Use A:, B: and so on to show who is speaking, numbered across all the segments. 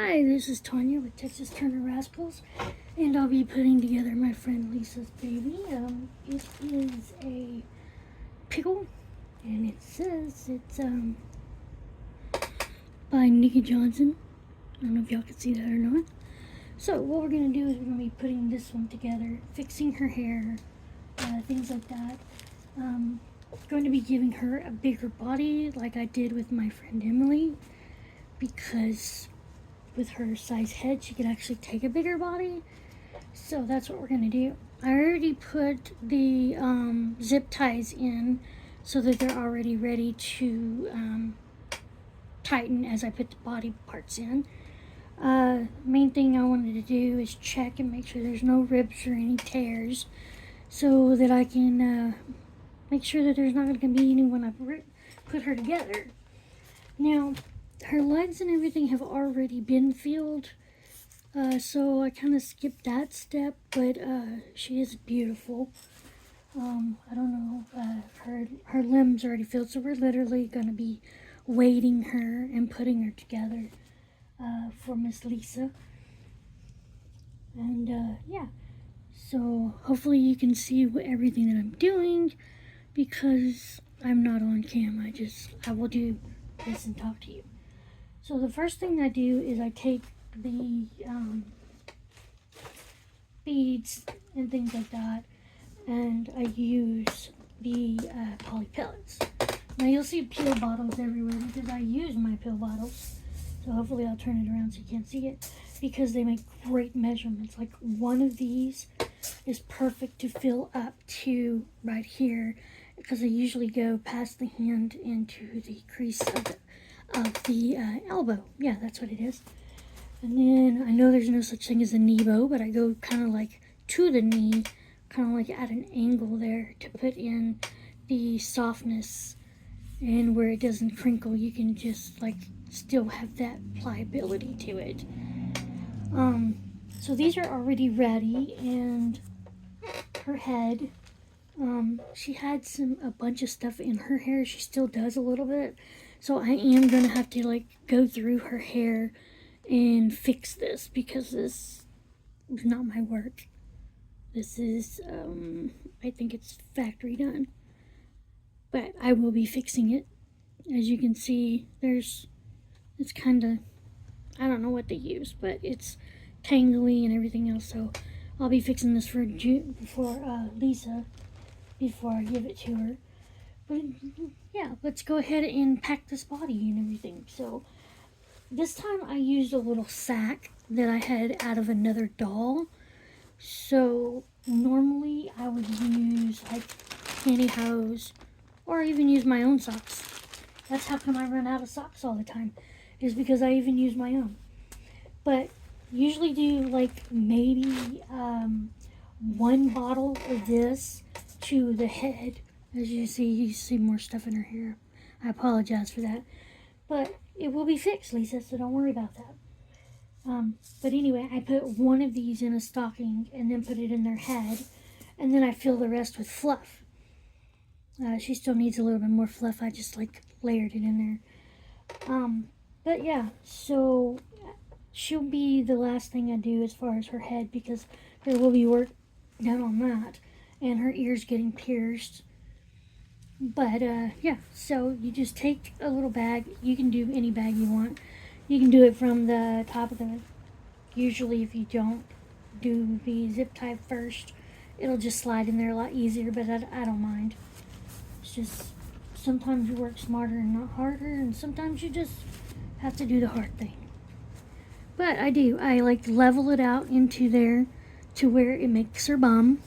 A: Hi, this is Tanya with Texas Turner Rascals, and I'll be putting together my friend Lisa's baby. It is a pickle, and it says it's by Nikki Johnson. I don't know if y'all can see that or not. So what we're gonna do is we're gonna be putting this one together, fixing her hair, things like that. Going to be giving her a bigger body, like I did with my friend Emily, because with her size head, she could actually take a bigger body. So that's what we're gonna do. I already put the zip ties in so that they're already ready to tighten as I put the body parts in. Main thing I wanted to do is check and make sure there's no ribs or any tears, so that I can make sure that there's not going to be any when I put her together. Now, her legs and everything have already been filled, so I kind of skipped that step, but she is beautiful. I don't know, her limbs already filled, so we're literally going to be weighting her and putting her together for Miss Lisa. And yeah, so hopefully you can see everything that I'm doing, because I'm not on cam. I will do this and talk to you. So the first thing I do is I take the beads and things like that, and I use the poly pellets. Now you'll see pill bottles everywhere because I use my pill bottles. So hopefully I'll turn it around so you can't see it, because they make great measurements. Like one of these is perfect to fill up to right here, because I usually go past the hand into the crease of the elbow. Yeah, that's what it is. And then I know there's no such thing as a knee bow, but I go kind of like to the knee, kind of like at an angle there to put in the softness, and where it doesn't crinkle, you can just like still have that pliability to it. So these are already ready, and her head, she had a bunch of stuff in her hair. She still does a little bit, so I am gonna have to like go through her hair and fix this, because this is not my work. This is I think it's factory done, but I will be fixing it. As you can see, it's kind of, I don't know what they use, but it's tangly and everything else. So I'll be fixing this for Lisa before I give it to her. But yeah, let's go ahead and pack this body and everything. So this time I used a little sack that I had out of another doll. So normally I would use like pantyhose, or even use my own socks. That's how come I run out of socks all the time, is because I even use my own. But usually do like maybe one bottle of this to the head. As you see more stuff in her hair. I apologize for that, but it will be fixed, Lisa, so don't worry about that. But anyway, I put one of these in a stocking and then put it in their head, and then I fill the rest with fluff. She still needs a little bit more fluff. I just like layered it in there. But yeah, so she'll be the last thing I do as far as her head, because there will be work done on that, and her ears getting pierced. But yeah, so you just take a little bag. You can do any bag you want. You can do it from the top of the, usually if you don't do the zip tie first, it'll just slide in there a lot easier, but I don't mind. It's just, sometimes you work smarter and not harder, and sometimes you just have to do the hard thing. But I like level it out into there to where it makes her bum.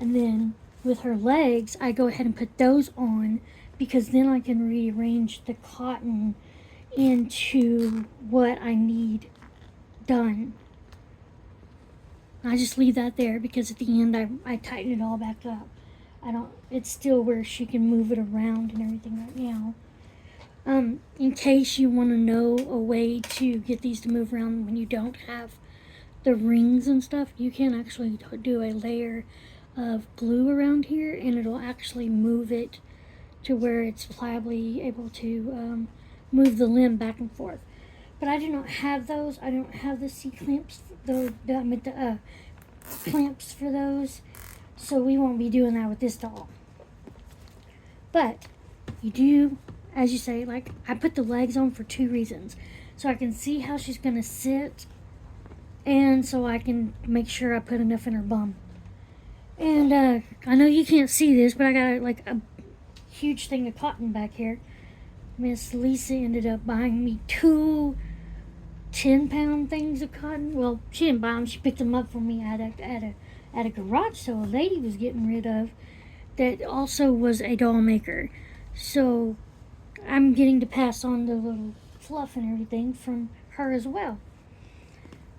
A: And then with her legs, I go ahead and put those on, because then I can rearrange the cotton into what I need done. I just leave that there, because at the end I tighten it all back up. It's still where she can move it around and everything right now. In case you want to know a way to get these to move around when you don't have the rings and stuff, you can actually do a layer of glue around here, and it'll actually move it to where it's pliably able to move the limb back and forth. But I do not have those. I don't have the C-clamps, the clamps for those. So we won't be doing that with this doll. But you do, as you say, like, I put the legs on for 2 reasons. So I can see how she's going to sit, and so I can make sure I put enough in her bum. And I know you can't see this, but I got like a huge thing of cotton back here. Miss Lisa ended up buying me 2 10-pound things of cotton. Well, she didn't buy them. She picked them up for me at a garage sale a lady was getting rid of that also was a doll maker. So I'm getting to pass on the little fluff and everything from her as well.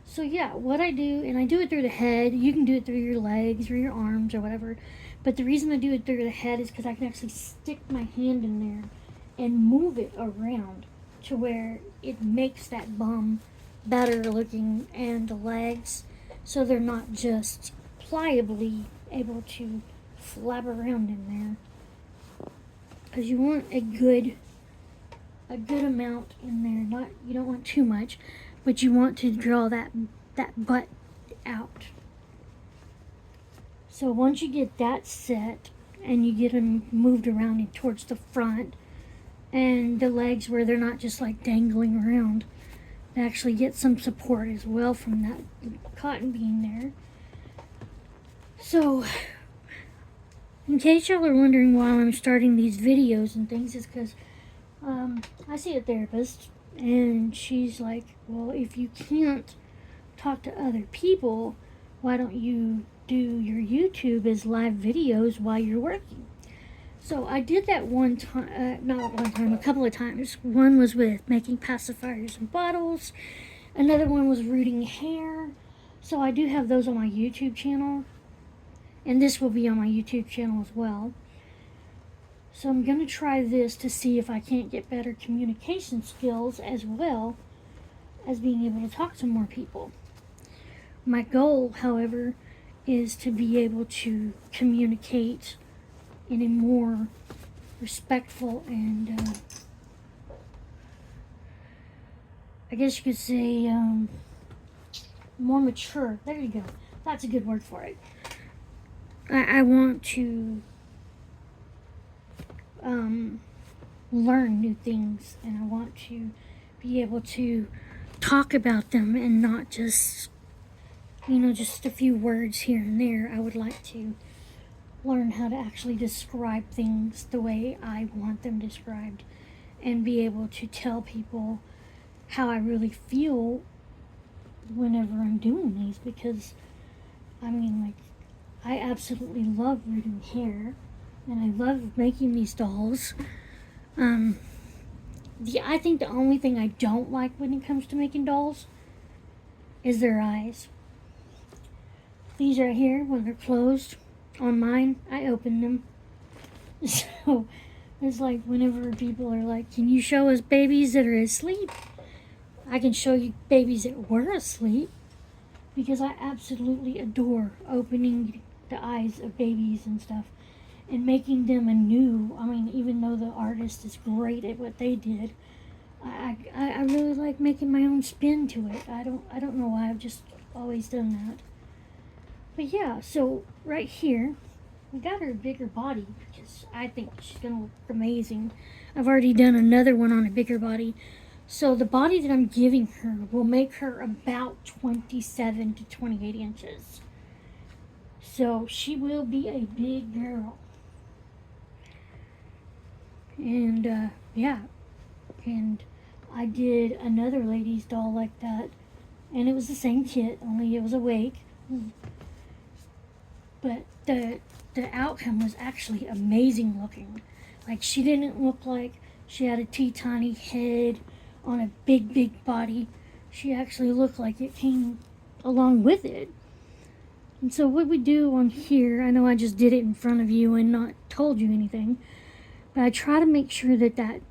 A: So yeah, what I do, and I do it through the head. You can do it through your legs or your arms or whatever. But the reason I do it through the head is because I can actually stick my hand in there and move it around to where it makes that bum better looking and the legs, so they're not just pliably able to flap around in there. Because you want a good amount in there. You don't want too much, but you want to draw that butt out. So once you get that set and you get them moved around and towards the front, and the legs where they're not just like dangling around, they actually get some support as well from that cotton being there. So in case y'all are wondering why I'm starting these videos and things, is because I see a therapist and she's like, well, if you can't talk to other people, why don't you do your YouTube as live videos while you're working? So I did that one time, not one time, a couple of times. One was with making pacifiers and bottles. Another one was rooting hair. So I do have those on my YouTube channel. And this will be on my YouTube channel as well. So I'm going to try this to see if I can't get better communication skills as well as being able to talk to more people. My goal, however, is to be able to communicate in a more respectful and I guess you could say more mature. There you go. That's a good word for it. I want to learn new things, and I want to be able to talk about them and not just, just a few words here and there. I would like to learn how to actually describe things the way I want them described and be able to tell people how I really feel whenever I'm doing these, because I absolutely love rooting hair and I love making these dolls. I think the only thing I don't like when it comes to making dolls is their eyes. These right here, when they're closed, on mine, I open them. So it's like whenever people are like, can you show us babies that are asleep? I can show you babies that were asleep, because I absolutely adore opening the eyes of babies and stuff and making them anew. Even though the artist is great at what they did, I really like making my own spin to it. I don't know why, I've just always done that. But yeah, so right here, we got her a bigger body because I think she's going to look amazing. I've already done another one on a bigger body. So the body that I'm giving her will make her about 27 to 28 inches. So she will be a big girl. And yeah, and I did another lady's doll like that, and it was the same kit, only it was a wig. But the outcome was actually amazing looking. Like, she didn't look like she had a teeny head on a big body. She actually looked like it came along with it. And so what we do on here, I know I just did it in front of you and not told you anything, but I try to make sure that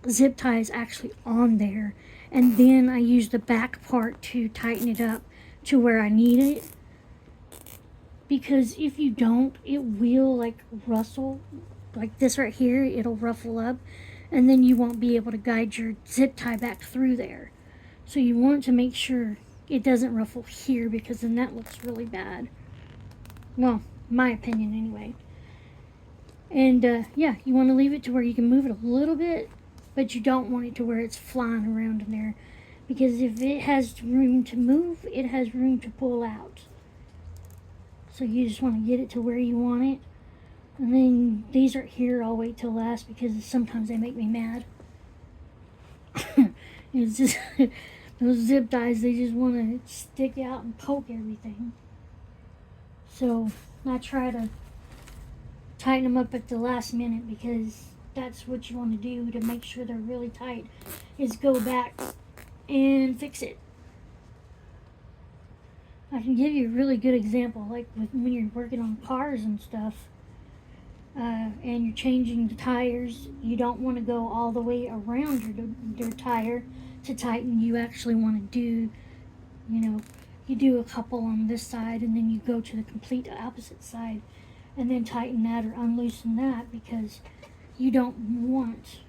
A: zip tie is actually on there, and then I use the back part to tighten it up to where I need it. Because if you don't, it will like rustle, like this right here, it'll ruffle up. and then you won't be able to guide your zip tie back through there. So you want to make sure it doesn't ruffle here, because then that looks really bad. Well, my opinion anyway. And yeah, you want to leave it to where you can move it a little bit, but you don't want it to where it's flying around in there, because if it has room to move, it has room to pull out. So you just want to get it to where you want it. And then these right here, I'll wait till last, because sometimes they make me mad. It's just those zip ties, they just want to stick out and poke everything. So I try to tighten them up at the last minute, because that's what you want to do to make sure they're really tight, is go back and fix it. I can give you a really good example, like when you're working on cars and stuff, and you're changing the tires. You don't want to go all the way around your tire to tighten. You actually want to do, you do a couple on this side, and then you go to the complete opposite side and then tighten that or unloosen that, because you don't want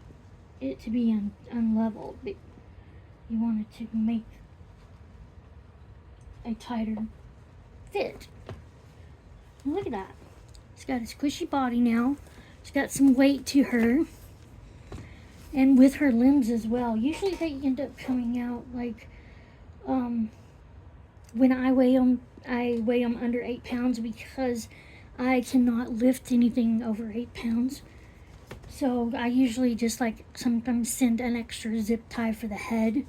A: it to be unleveled. You want it to make a tighter fit. Look at that. It's got a squishy body now. It's got some weight to her. And with her limbs as well. Usually they end up coming out like, when I weigh them under 8 pounds, because I cannot lift anything over 8 pounds. So I usually just sometimes send an extra zip tie for the head.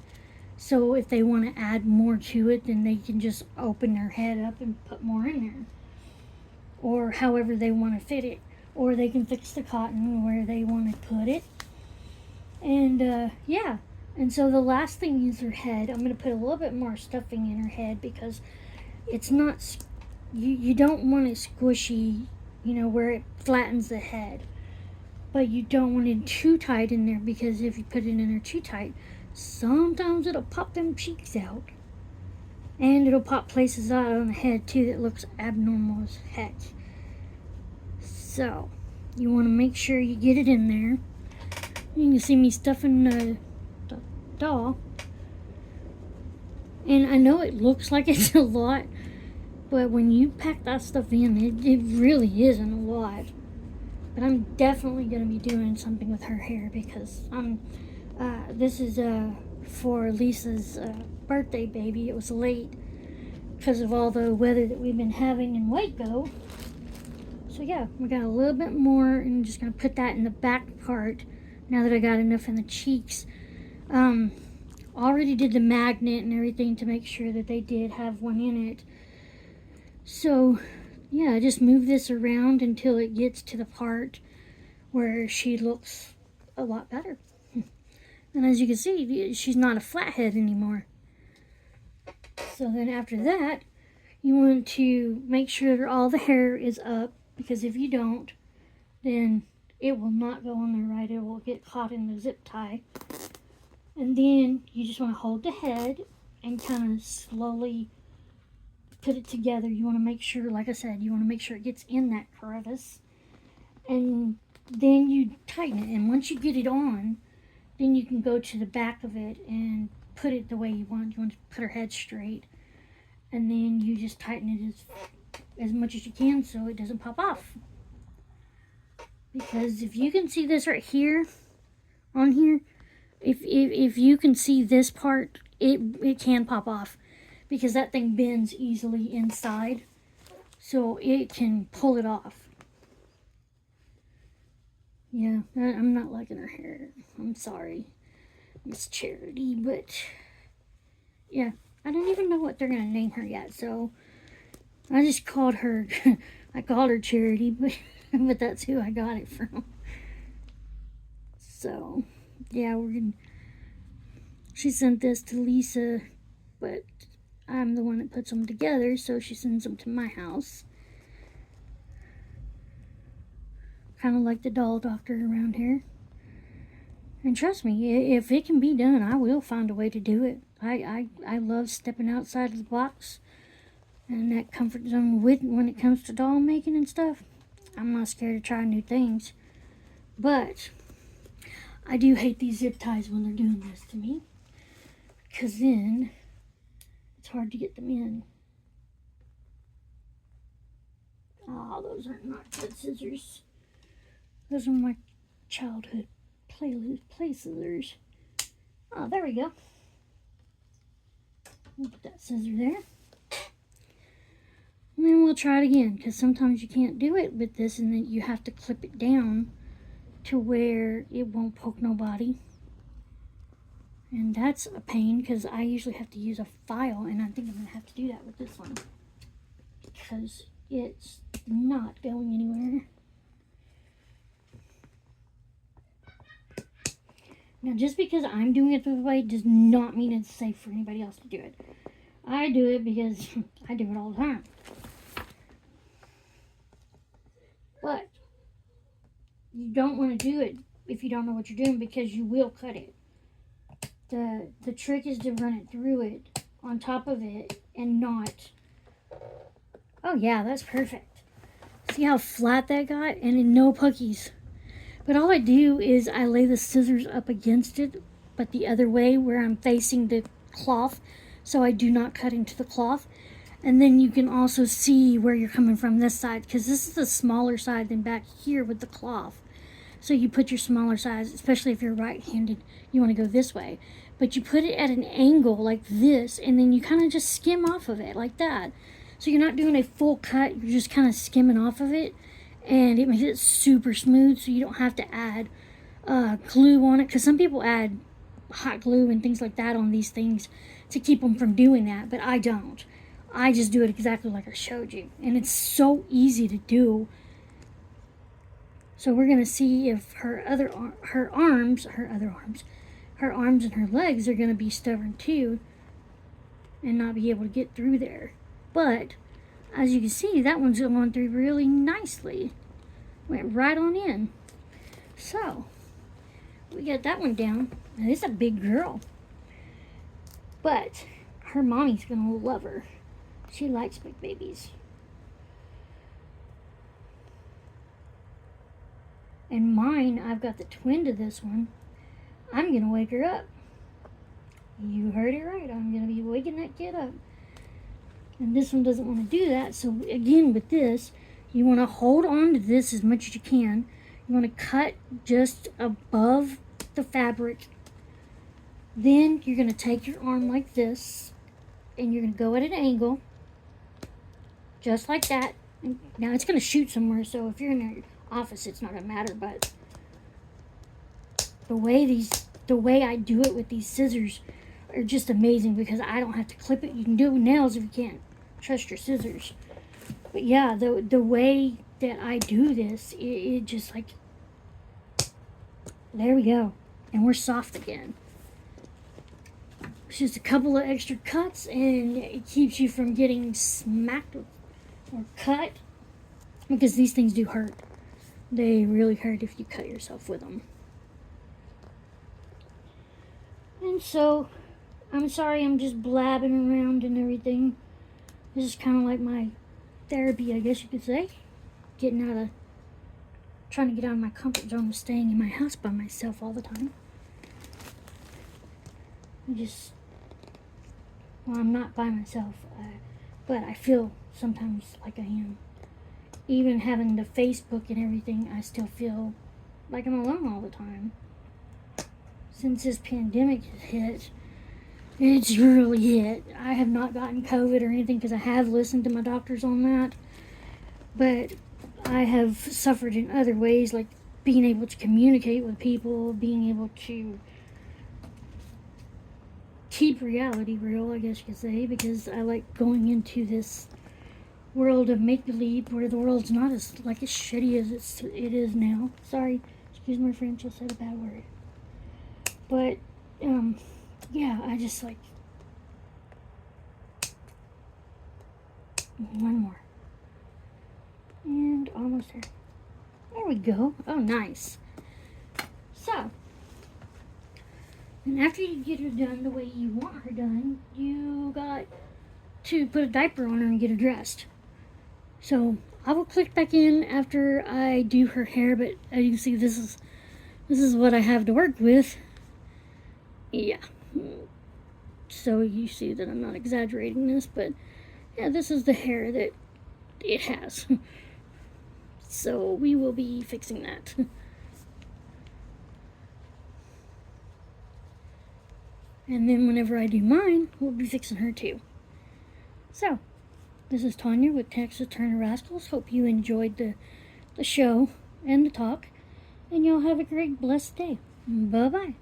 A: So if they want to add more to it, then they can just open their head up and put more in there. Or however they want to fit it. Or they can fix the cotton where they want to put it. And yeah. And so the last thing is her head. I'm going to put a little bit more stuffing in her head, because it's not, you don't want it squishy, where it flattens the head. But you don't want it too tight in there, because if you put it in there too tight, sometimes it'll pop them cheeks out. And it'll pop places out on the head too that looks abnormal as heck. So, you want to make sure you get it in there. You can see me stuffing the doll. And I know it looks like it's a lot, but when you pack that stuff in, it really isn't a lot. But I'm definitely going to be doing something with her hair, because this is for Lisa's birthday baby. It was late because of all the weather that we've been having in Waco. So yeah, we got a little bit more, and I'm just going to put that in the back part now that I got enough in the cheeks. Already did the magnet and everything to make sure that they did have one in it. So yeah, just move this around until it gets to the part where she looks a lot better. And as you can see, she's not a flathead anymore. So then after that, you want to make sure that all the hair is up, because if you don't, then it will not go on there right. It will get caught in the zip tie. And then you just want to hold the head and kind of slowly put it together. You want to make sure, like I said, you want to make sure it gets in that crevice. And then you tighten it. And once you get it on, then you can go to the back of it and put it the way you want. You want to put her head straight. And then you just tighten it as much as you can so it doesn't pop off. Because if you can see this right here, on here, if you can see this part, it can pop off, because that thing bends easily inside, so it can pull it off. Yeah, I'm not liking her hair. I'm sorry, Miss Charity, but yeah, I don't even know what they're gonna name her yet, so I just called her, I called her Charity, but that's who I got it from. So, yeah, she sent this to Lisa, but I'm the one that puts them together, so she sends them to my house. Kind of like the doll doctor around here. And trust me, if it can be done, I will find a way to do it. I love stepping outside of the box and that comfort zone when it comes to doll making and stuff. I'm not scared to try new things. But I do hate these zip ties when they're doing this to me, because then it's hard to get them in. Oh, those are not good scissors. Those are my childhood play scissors. Oh, there we go. We'll put that scissor there. And then we'll try it again, because sometimes you can't do it with this, and then you have to clip it down to where it won't poke nobody. And that's a pain, because I usually have to use a file, and I think I'm going to have to do that with this one, because it's not going anywhere. Now, just because I'm doing it this way does not mean it's safe for anybody else to do it. I do it because I do it all the time. But you don't want to do it if you don't know what you're doing, because you will cut it. The trick is to run it through it, on top of it, and not... Oh yeah, that's perfect. See how flat that got? And no puckies. But all I do is I lay the scissors up against it, but the other way, where I'm facing the cloth, so I do not cut into the cloth. And then you can also see where you're coming from this side, because this is the smaller side than back here with the cloth. So you put your smaller size, especially if you're right-handed, you want to go this way. But you put it at an angle like this, and then you kind of just skim off of it like that. So you're not doing a full cut, you're just kind of skimming off of it. And it makes it super smooth, so you don't have to add glue on it. Because some people add hot glue and things like that on these things to keep them from doing that. But I don't. I just do it exactly like I showed you. And it's so easy to do. So we're going to see if her arms and her legs are going to be stubborn too, and not be able to get through there. But as you can see, that one's going through really nicely. Went right on in. So, we got that one down. Now, this is a big girl. But, her mommy's going to love her. She likes big babies. And mine, I've got the twin to this one. I'm going to wake her up. You heard it right. I'm going to be waking that kid up. And this one doesn't want to do that. So again, with this, you want to hold on to this as much as you can. You want to cut just above the fabric. Then you're going to take your arm like this, and you're going to go at an angle, just like that. And now it's going to shoot somewhere, so if you're in your office, it's not going to matter. But the way I do it with these scissors are just amazing, because I don't have to clip it. You can do it with nails if you can't trust your scissors. But yeah, the way that I do this, it just like, there we go. And we're soft again. It's just a couple of extra cuts, and it keeps you from getting smacked or cut, because these things do hurt. They really hurt if you cut yourself with them. And so, I'm sorry I'm just blabbing around and everything. This is kind of like my therapy, I guess you could say. Trying to get out of my comfort zone of staying in my house by myself all the time. I'm not by myself, but I feel sometimes like I am. Even having the Facebook and everything, I still feel like I'm alone all the time. Since this pandemic has hit, it's really hit. I have not gotten COVID or anything, because I have listened to my doctors on that. But I have suffered in other ways, like being able to communicate with people, being able to keep reality real, I guess you could say, because I like going into this world of make-believe where the world's not as shitty as it is now. Sorry, excuse my French, I said a bad word. But, yeah, I just like... One more. And almost there. There we go. Oh, nice. So, and after you get her done the way you want her done, you got to put a diaper on her and get her dressed. So, I will click back in after I do her hair, but as you can see, this is this is what I have to work with. Yeah. So you see that I'm not exaggerating this, but yeah, this is the hair that it has. So we will be fixing that. And then whenever I do mine, we'll be fixing her too. So, this is Tanya with Texas Turner Rascals. Hope you enjoyed the show and the talk. And y'all have a great, blessed day. Bye-bye.